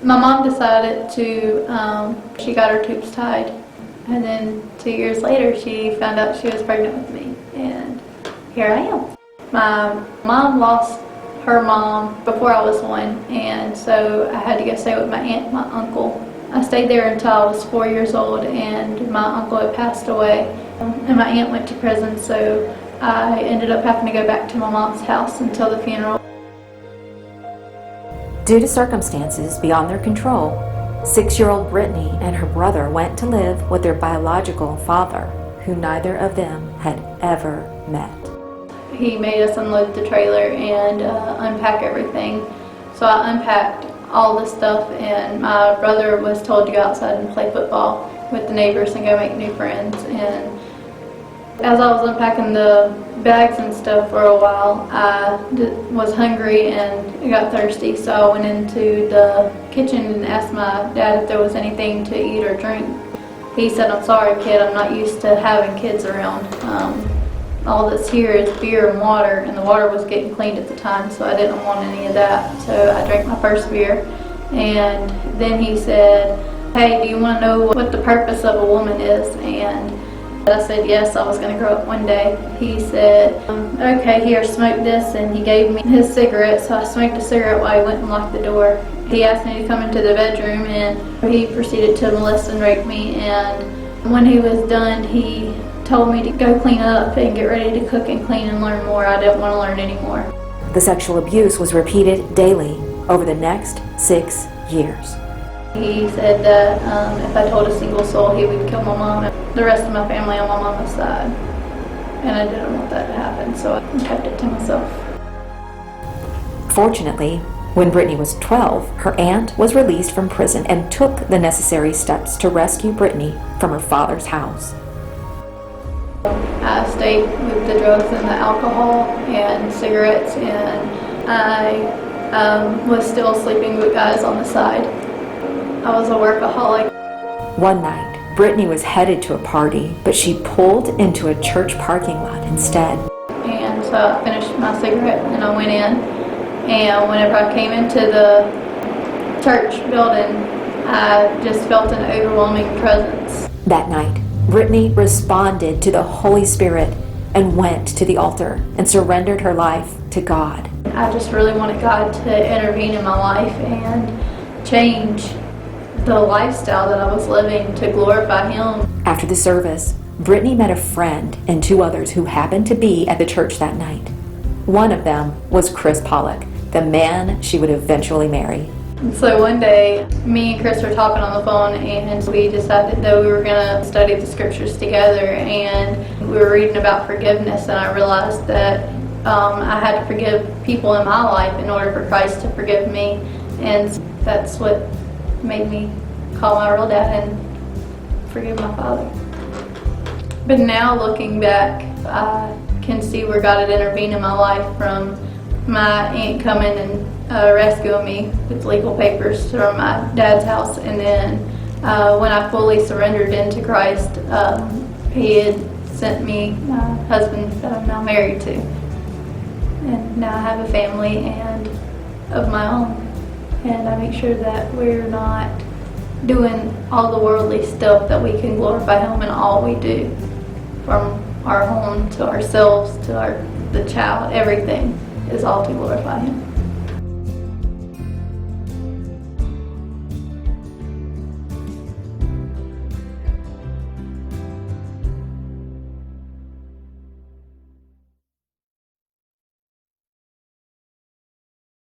My mom decided to, she got her tubes tied, and then 2 years later she found out she was pregnant with me, and here I am. My mom lost her mom before I was 1, and so I had to go stay with my aunt and my uncle. I stayed there until I was 4 years old, and my uncle had passed away, and my aunt went to prison, so I ended up having to go back to my mom's house until the funeral. Due to circumstances beyond their control, 6-year-old Brittany and her brother went to live with their biological father, who neither of them had ever met. He made us unload the trailer and unpack everything. So I unpacked all the stuff, and my brother was told to go outside and play football with the neighbors and go make new friends. And as I was unpacking the bags and stuff for a while, I was hungry and got thirsty, so I went into the kitchen and asked my dad if there was anything to eat or drink. He said, "I'm sorry, kid, I'm not used to having kids around. All that's here is beer and water," and the water was getting cleaned at the time, so I didn't want any of that. So I drank my first beer, and then he said, "Hey, do you want to know what the purpose of a woman is?" And I said yes, I was going to grow up one day. He said, "Okay, here, smoke this," and he gave me his cigarette, so I smoked a cigarette while he went and locked the door. He asked me to come into the bedroom, and he proceeded to molest and rape me, and when he was done, he told me to go clean up and get ready to cook and clean and learn more. I didn't want to learn anymore. The sexual abuse was repeated daily over the next 6 years. He said that if I told a single soul, he would kill my mom and the rest of my family on my mama's side. And I didn't want that to happen, so I kept it to myself. Fortunately, when Brittany was 12, her aunt was released from prison and took the necessary steps to rescue Brittany from her father's house. I stayed with the drugs and the alcohol and cigarettes, and I was still sleeping with guys on the side. I was a workaholic. One night, Brittany was headed to a party, but she pulled into a church parking lot instead. And so I finished my cigarette and I went in, and whenever I came into the church building, I just felt an overwhelming presence. That night, Brittany responded to the Holy Spirit and went to the altar and surrendered her life to God. I just really wanted God to intervene in my life and change the lifestyle that I was living to glorify Him. After the service, Brittany met a friend and 2 others who happened to be at the church that night. One of them was Chris Pollock, the man she would eventually marry. So one day, me and Chris were talking on the phone, and we decided that we were going to study the scriptures together, and we were reading about forgiveness, and I realized that I had to forgive people in my life in order for Christ to forgive me, and that's what made me call my real dad and forgive my father. But now looking back, I can see where God had intervened in my life, from my aunt coming and rescuing me with legal papers from my dad's house, and then when I fully surrendered into Christ, He had sent me my husband that I'm now married to, and now I have a family and of my own, and I make sure that we're not doing all the worldly stuff, that we can glorify Him in all we do, from our home to ourselves to the child. Everything is all to glorify Him.